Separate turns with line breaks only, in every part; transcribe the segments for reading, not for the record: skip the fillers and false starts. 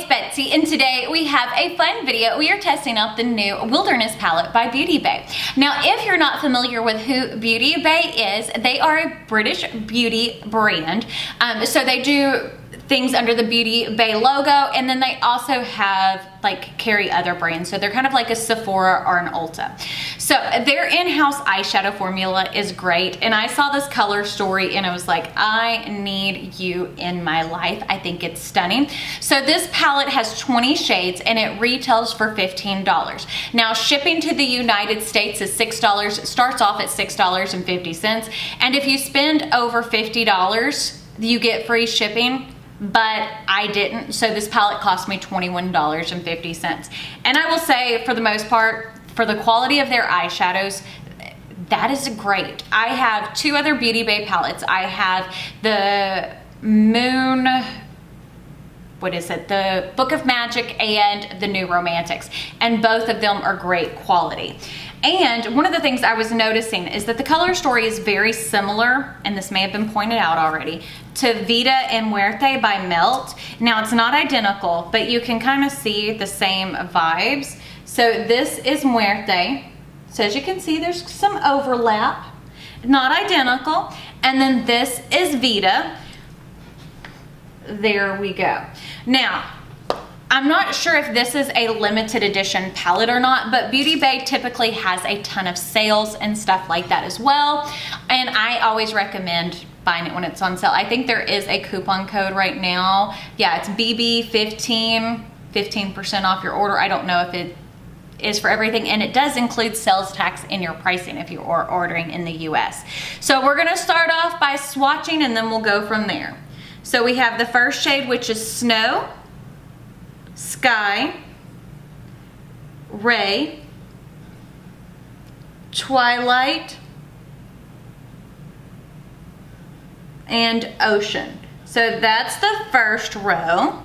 Betsy, and today we have a fun video. We are testing out the new Wilderness palette by Beauty Bay. Now, if you're not familiar with who Beauty Bay is, they are a British beauty brand. So they do things under the Beauty Bay logo, and then they also have carry other brands. So they're kind of like a Sephora or an Ulta. So their in-house eyeshadow formula is great. And I saw this color story and I was like, I need you in my life. I think it's stunning. So this palette has 20 shades and it retails for $15. Now shipping to the United States is $6. It starts off at $6.50. And if you spend over $50, you get free shipping. But I didn't, so this palette cost me $21.50. And I will say, for the most part, for the quality of their eyeshadows, that is great. I have two other Beauty Bay palettes. I have the the Book of Magic and the New Romantics, and both of them are great quality. And one of the things I was noticing is that the color story is very similar, and this may have been pointed out already, to Vida and Muerte by Melt. Now it's not identical, but you can kind of see the same vibes. So this is Muerte. So as you can see, there's some overlap, not identical. And then this is Vida. There we go. Now, I'm not sure if this is a limited edition palette or not, but Beauty Bay typically has a ton of sales and stuff like that as well. And I always recommend buying it when it's on sale. I think there is a coupon code right now. Yeah, it's BB15, 15% off your order. I don't know if it is for everything, and it does include sales tax in your pricing if you are ordering in the US. So we're gonna start off by swatching and then we'll go from there. So we have the first shade, which is Snow, Sky, Ray, Twilight, and Ocean. So that's the first row.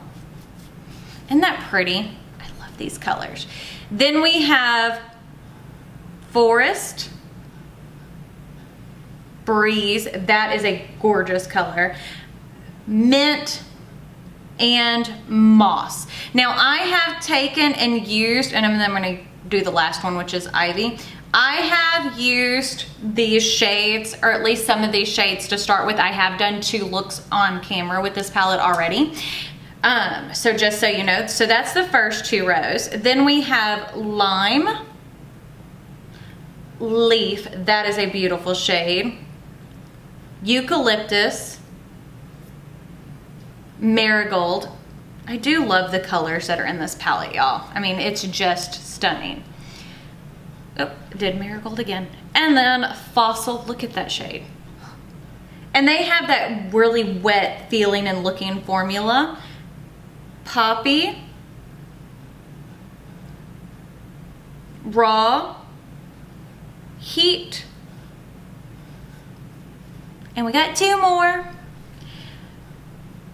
Isn't that pretty? I love these colors. Then we have Forest, Breeze. That is a gorgeous color. Mint, and Moss. Now I have taken and used, and then I'm going to do the last one, which is Ivy. I have used these shades, or at least some of these shades to start with. I have done 2 looks on camera with this palette already. So just so you know, so that's the first 2 rows. Then we have Lime, Leaf. That is a beautiful shade. Eucalyptus, Marigold. I do love the colors that are in this palette, y'all. I mean, it's just stunning. Oh, did Marigold again. And then Fossil, look at that shade. And they have that really wet feeling and looking formula. Poppy, Raw, Heat, and we got 2 more.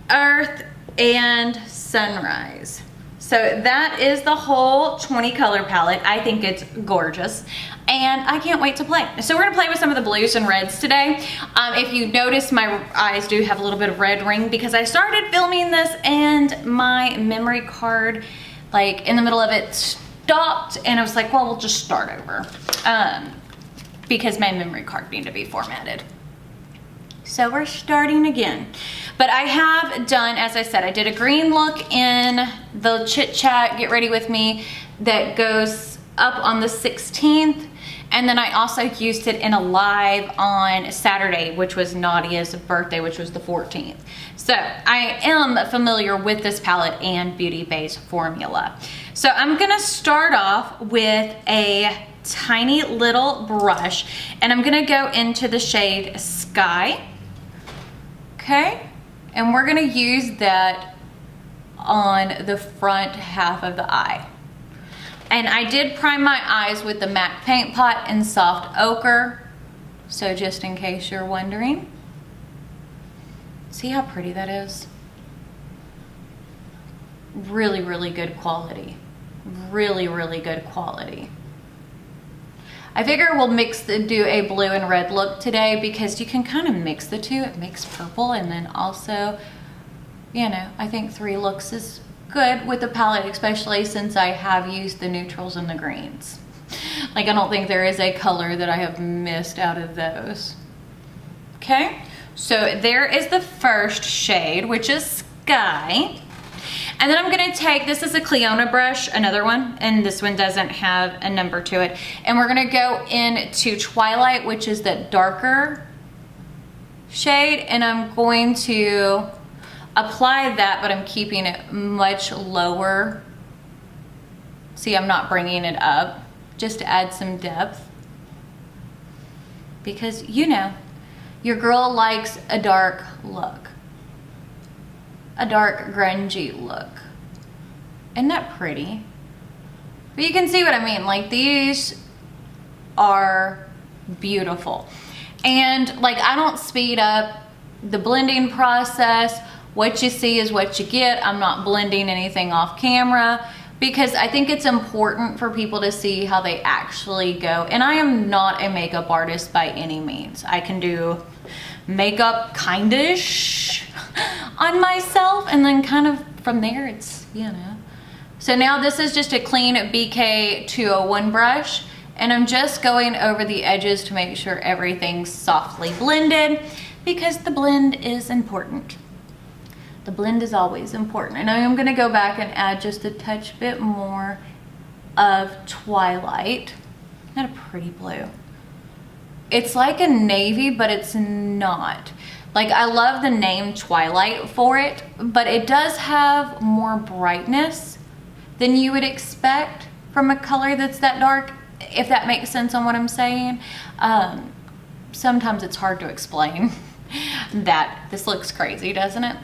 Earth and Sunrise. So that is the whole 20 color palette. I think it's gorgeous and I can't wait to play. So we're gonna play with some of the blues and reds today. If you notice, my eyes do have a little bit of red ring because I started filming this and my memory card, in the middle of it, stopped, and I was like, well, we'll just start over because my memory card needed to be formatted. So we're starting again. But I have done, as I said, I did a green look in the Chit Chat Get Ready With Me that goes up on the 16th. And then I also used it in a live on Saturday, which was Nadia's birthday, which was the 14th. So I am familiar with this palette and Beauty Bay's formula. So I'm gonna start off with a tiny little brush and I'm gonna go into the shade Sky. Okay, and we're gonna use that on the front half of the eye. And I did prime my eyes with the MAC Paint Pot in Soft Ochre, so just in case you're wondering. See how pretty that is? Really, really good quality. Really, really good quality. I figure we'll do a blue and red look today because you can kind of mix the two. It makes purple, and then also, you know, I think 3 looks is good with the palette, especially since I have used the neutrals and the greens. Like, I don't think there is a color that I have missed out of those. Okay, so there is the first shade, which is Sky. And then I'm gonna take, this is a Cleona brush, another one, and this one doesn't have a number to it. And we're gonna go into Twilight, which is the darker shade, and I'm going to apply that, but I'm keeping it much lower. See, I'm not bringing it up, just to add some depth. Because, you know, your girl likes a dark look. A dark, grungy look. Isn't that pretty? But you can see what I mean. Like, these are beautiful. And, like, I don't speed up the blending process. What you see is what you get. I'm not blending anything off camera because I think it's important for people to see how they actually go. And I am not a makeup artist by any means. I can do makeup kind-ish on myself, and then kind of from there it's, you know. So now this is just a clean BK 201 brush, and I'm just going over the edges to make sure everything's softly blended, because the blend is important. The blend is always important. And I am gonna go back and add just a touch bit more of Twilight. Isn't that a pretty blue? It's like a navy, but it's not. Like, I love the name Twilight for it, but it does have more brightness than you would expect from a color that's that dark, if that makes sense on what I'm saying. Sometimes it's hard to explain that. This looks crazy, doesn't it?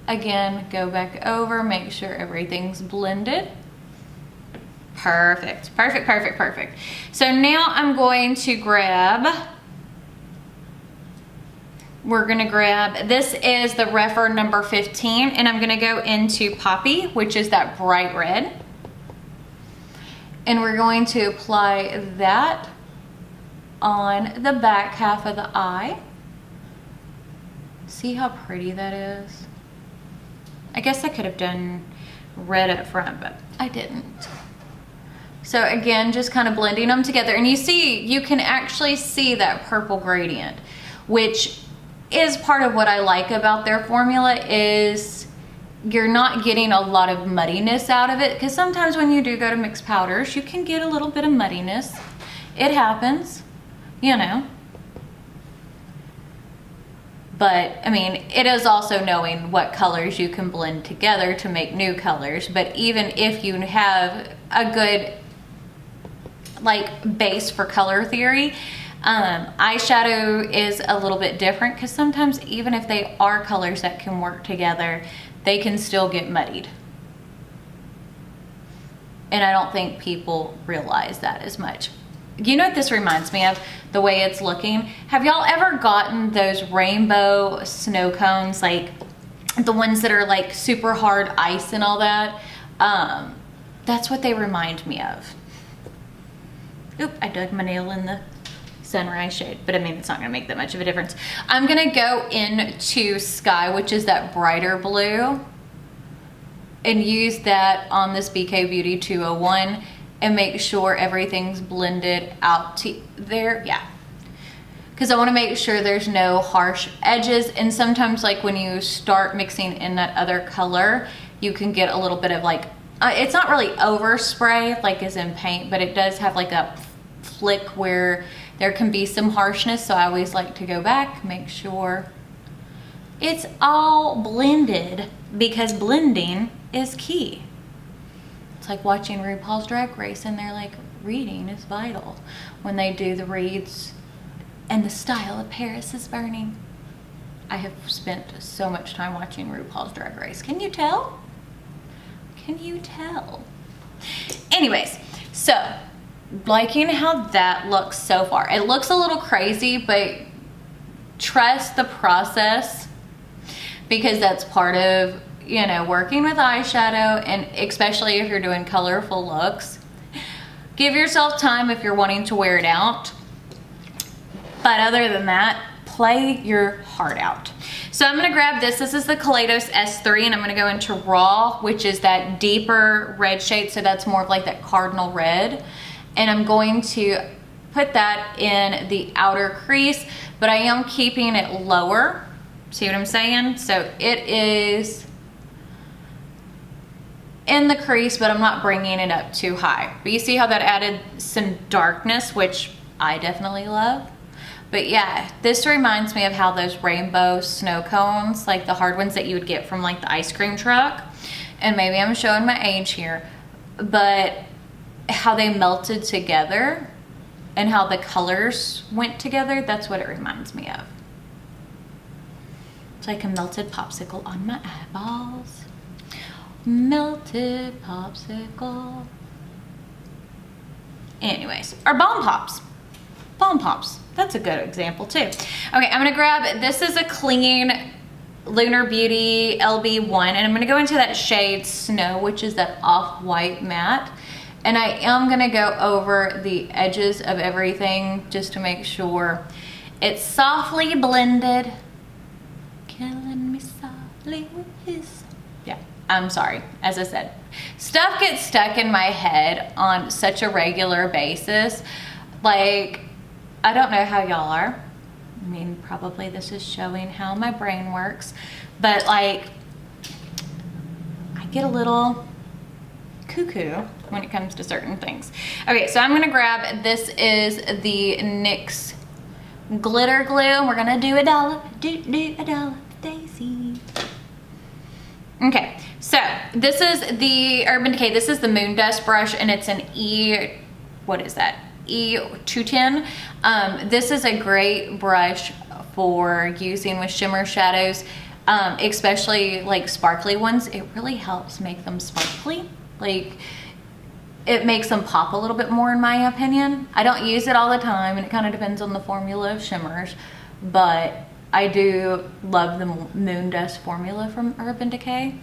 Again, go back over, make sure everything's blended. Perfect, perfect, perfect, perfect. So now I'm going to grab, this is the Refer number 15, and I'm gonna go into Poppy, which is that bright red. And we're going to apply that on the back half of the eye. See how pretty that is? I guess I could have done red up front, but I didn't. So again, just kind of blending them together. And you can actually see that purple gradient, which is part of what I like about their formula, is you're not getting a lot of muddiness out of it, because sometimes when you do go to mix powders, you can get a little bit of muddiness. It happens, you know. But, I mean, it is also knowing what colors you can blend together to make new colors. But even if you have a good, like, base for color theory, eyeshadow is a little bit different, because sometimes even if they are colors that can work together, they can still get muddied. And I don't think people realize that as much. You know what this reminds me of? The way it's looking. Have y'all ever gotten those rainbow snow cones, like the ones that are like super hard ice and all that? That's what they remind me of. Oop, I dug my nail in the sunrise shade, but I mean, it's not gonna make that much of a difference. I'm gonna go into Sky, which is that brighter blue, and use that on this BK Beauty 201 and make sure everything's blended out to there. Yeah, because I want to make sure there's no harsh edges. And sometimes, like, when you start mixing in that other color, you can get a little bit of like, it's not really overspray like as in paint, but it does have like a flick where there can be some harshness. So I always like to go back, make sure it's all blended, because blending is key. It's like watching RuPaul's Drag Race, and they're like, reading is vital when they do the reads. And the style of Paris is burning. I have spent so much time watching RuPaul's Drag Race. Can you tell? Can you tell? Anyways, so liking how that looks so far. It looks a little crazy, but trust the process, because that's part of, you know, working with eyeshadow, and especially if you're doing colorful looks. Give yourself time if you're wanting to wear it out. But other than that, play your heart out. So I'm gonna grab this. This is the Kaleidos S3, and I'm gonna go into Raw, which is that deeper red shade. So that's more of like that cardinal red. And I'm going to put that in the outer crease, but I am keeping it lower. See what I'm saying? So it is in the crease, but I'm not bringing it up too high. But you see how that added some darkness, which I definitely love. But yeah, this reminds me of how those rainbow snow cones, like the hard ones that you would get from like the ice cream truck, and maybe I'm showing my age here, but how they melted together and how the colors went together, that's what it reminds me of. It's like a melted popsicle on my eyeballs. Melted popsicle. Anyways, or bomb pops. Bomb pops. That's a good example too. Okay, I'm gonna grab, this is a clean Lunar Beauty LB1, and I'm gonna go into that shade Snow, which is that off-white matte. And I am gonna go over the edges of everything just to make sure it's softly blended. Killing me softly with his. Yeah, I'm sorry, as I said. Stuff gets stuck in my head on such a regular basis. Like, I don't know how y'all are. I mean, probably this is showing how my brain works, but like, I get a little cuckoo when it comes to certain things. Okay, so I'm gonna grab, this is the NYX Glitter Glue, and we're gonna do a dollop, do a dollop, Daisy. Okay, so this is the Urban Decay, this is the Moondust brush, and it's an what is that? E210. This is a great brush for using with shimmer shadows, especially like sparkly ones. It really helps make them sparkly. Like, it makes them pop a little bit more, in my opinion. I don't use it all the time, and it kind of depends on the formula of shimmers, but I do love the Moondust formula from Urban Decay.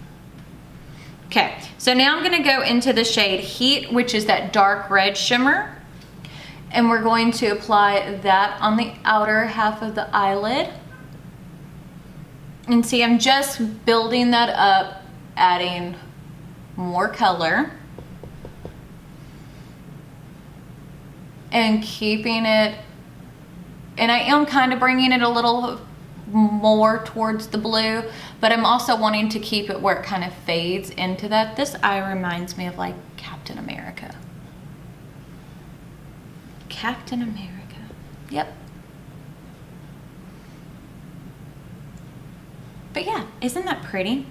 Okay, so now I'm gonna go into the shade Heat, which is that dark red shimmer. And we're going to apply that on the outer half of the eyelid. And see, I'm just building that up, adding more color. And keeping it, and I am kind of bringing it a little more towards the blue, but I'm also wanting to keep it where it kind of fades into that. This eye reminds me of like Captain America. Captain America. Yep. But yeah, isn't that pretty?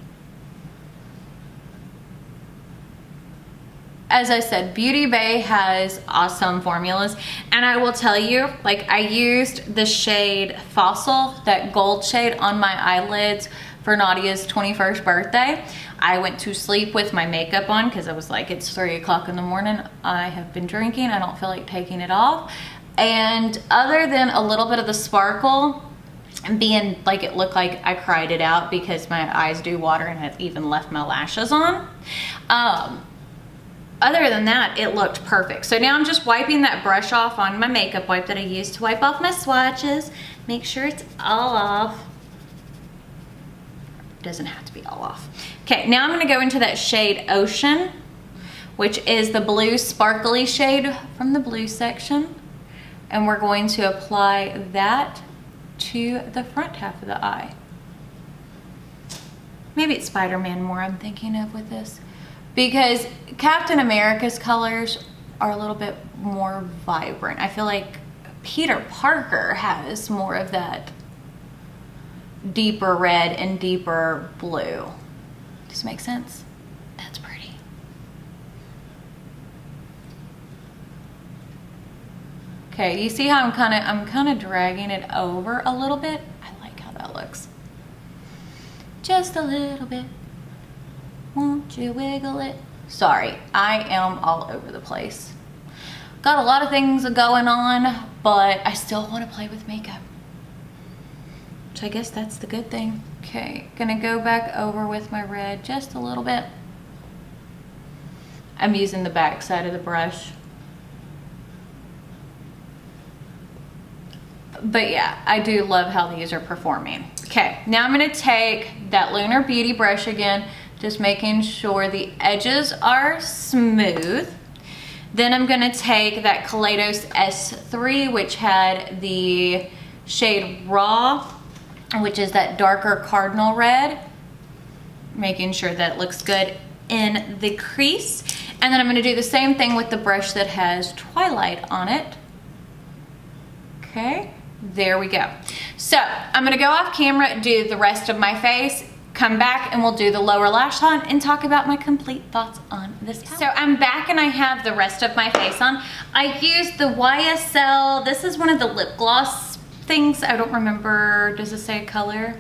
As I said, Beauty Bay has awesome formulas, and I will tell you, like, I used the shade Fossil, that gold shade, on my eyelids for Nadia's 21st birthday. I went to sleep with my makeup on because I was like, it's 3 o'clock in the morning. I have been drinking. I don't feel like taking it off. And other than a little bit of the sparkle and being like, it looked like I cried it out because my eyes do water, and it even left my lashes on. Other than that, it looked perfect. So now I'm just wiping that brush off on my makeup wipe that I used to wipe off my swatches. Make sure it's all off. Doesn't have to be all off. Okay, now I'm gonna go into that shade Ocean, which is the blue sparkly shade from the blue section. And we're going to apply that to the front half of the eye. Maybe it's Spider-Man more I'm thinking of with this, because Captain America's colors are a little bit more vibrant. I feel like Peter Parker has more of that deeper red and deeper blue. Does it make sense? That's pretty. Okay, you see how I'm kind of dragging it over a little bit? I like how that looks. Just a little bit. Won't you wiggle it? Sorry, I am all over the place. Got a lot of things going on, but I still want to play with makeup. So I guess that's the good thing. Okay, gonna go back over with my red just a little bit. I'm using the back side of the brush. But yeah, I do love how these are performing. Okay, now I'm gonna take that Lunar Beauty brush again, just making sure the edges are smooth. Then I'm gonna take that Kaleidos S3, which had the shade Raw, which is that darker cardinal red, making sure that it looks good in the crease. And then I'm gonna do the same thing with the brush that has Twilight on it. Okay, there we go. So I'm gonna go off camera, do the rest of my face, come back and we'll do the lower lash line and talk about my complete thoughts on this palette. So I'm back and I have the rest of my face on. I used the YSL, this is one of the lip gloss things. I don't remember, does it say color?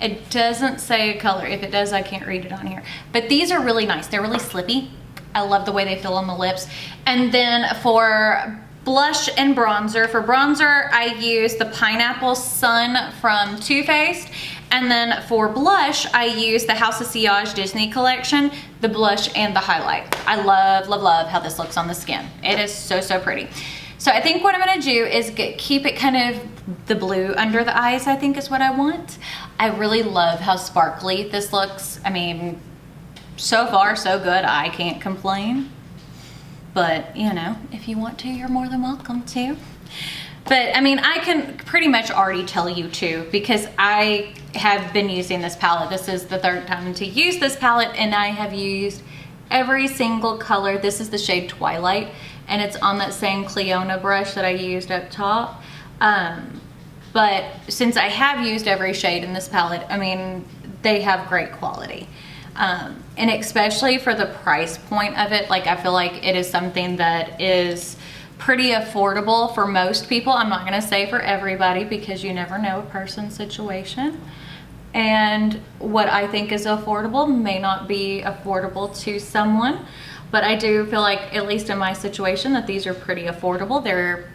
It doesn't say a color. If it does, I can't read it on here. But these are really nice. They're really slippy. I love the way they feel on the lips. And then for blush and bronzer, for bronzer, I use the Pineapple Sun from Too Faced. And then for blush, I use the House of Sillage Disney collection, the blush and the highlight. I love, love, love how this looks on the skin. It is so, so pretty. So I think what I'm gonna do is keep it kind of the blue under the eyes, I think is what I want. I really love how sparkly this looks. I mean, so far so good, I can't complain. But you know, if you want to, you're more than welcome to. But I mean, I can pretty much already tell you too, because I have been using this palette. This is the third time to use this palette and I have used every single color. This is the shade Twilight and it's on that same Cleona brush that I used up top. But since I have used every shade in this palette, I mean, they have great quality. And especially for the price point of it, like I feel like it is something that is pretty affordable for most people. I'm not gonna say for everybody because you never know a person's situation. And what I think is affordable may not be affordable to someone. But I do feel like, at least in my situation, that these are pretty affordable. They're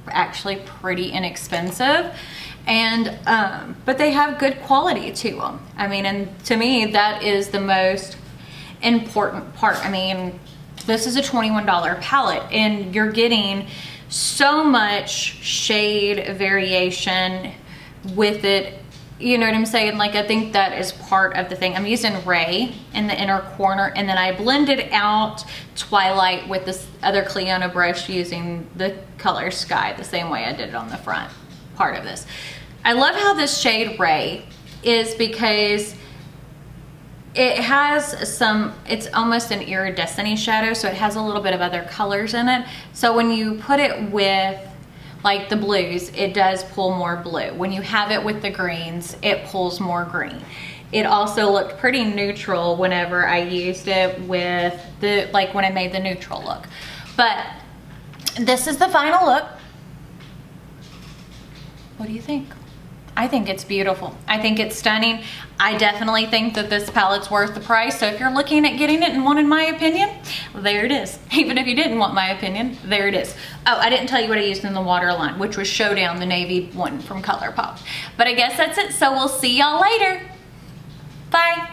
actually pretty inexpensive. And but they have good quality to them. I mean, and to me, that is the most important part. I mean, this is a $21 palette and you're getting so much shade variation with it. You know what I'm saying? Like, I think that is part of the thing. I'm using Ray in the inner corner and then I blended out Twilight with this other Cleona brush using the color Sky, the same way I did it on the front part of this. I love how this shade Ray is because it has some, it's almost an iridescent-y shadow, so it has a little bit of other colors in it. So when you put it with like the blues, it does pull more blue. When you have it with the greens, it pulls more green. It also looked pretty neutral whenever I used it with the, like when I made the neutral look. But this is the final look. What do you think? I think it's beautiful. I think it's stunning. I definitely think that this palette's worth the price. So if you're looking at getting it and wanted my opinion, there it is. Even if you didn't want my opinion, there it is. Oh, I didn't tell you what I used in the waterline, which was Showdown, the navy one from ColourPop. But I guess that's it. So we'll see y'all later. Bye.